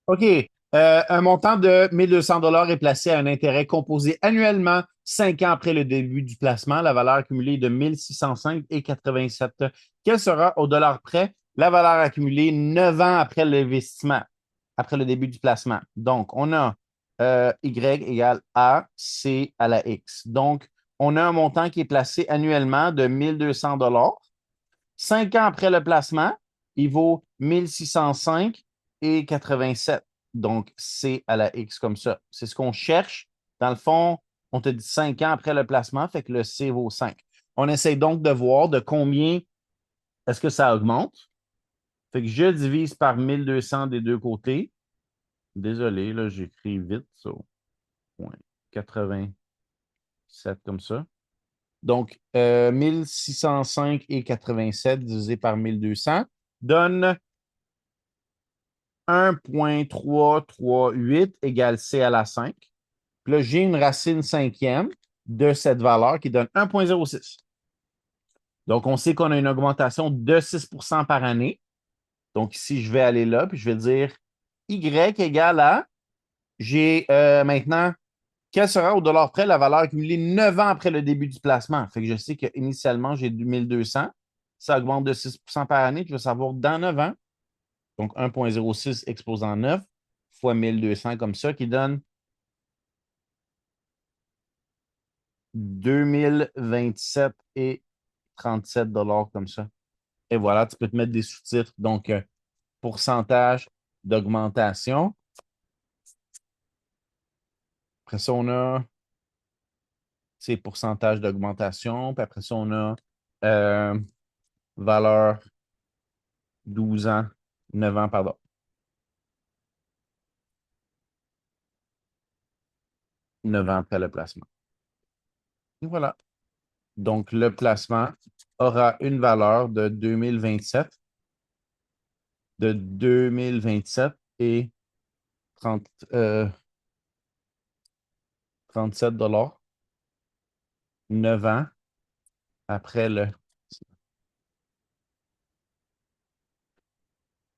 OK. Un montant de 1 200 $ est placé à un intérêt composé annuellement 5 ans après le début du placement. La valeur accumulée est de 1 605,87. Quelle sera au dollar près la valeur accumulée 9 ans après l'investissement, après le début du placement? Donc, on a Y égale A, C à la X. Donc, on a un montant qui est placé annuellement de 1 200 $. 5 ans après le placement, il vaut 1 605,87. Donc, C à la X comme ça. C'est ce qu'on cherche. Dans le fond, on te dit 5 ans après le placement, fait que le C vaut 5. On essaie donc de voir de combien est-ce que ça augmente. Fait que je divise par 1 200 des deux côtés. Désolé, là, j'écris vite. So, 0,87 comme ça. Donc, 1 605,87 divisé par 1 200 donne 1,338 égale C à la 5. Puis là, j'ai une racine cinquième de cette valeur qui donne 1,06. Donc, on sait qu'on a une augmentation de 6% par année. Donc, ici, je vais aller là, puis je vais dire Y égale à, j'ai maintenant, quelle sera au dollar près la valeur accumulée 9 ans après le début du placement? Fait que je sais qu'initialement, j'ai 1 200. Ça augmente de 6% par année. Je veux savoir dans 9 ans. Donc, 1,06 exposant 9 fois 1 200 comme ça, qui donne 2027 et 37 $ comme ça. Et voilà, tu peux te mettre des sous-titres. Donc, pourcentage d'augmentation. Après ça, on a, pourcentage d'augmentation. Puis après ça, on a euh, valeur 12 ans, 9 ans, pardon. 9 ans après le placement. Et voilà. Donc, le placement aura une valeur de 2027 et 30, 37 $, 9 ans après le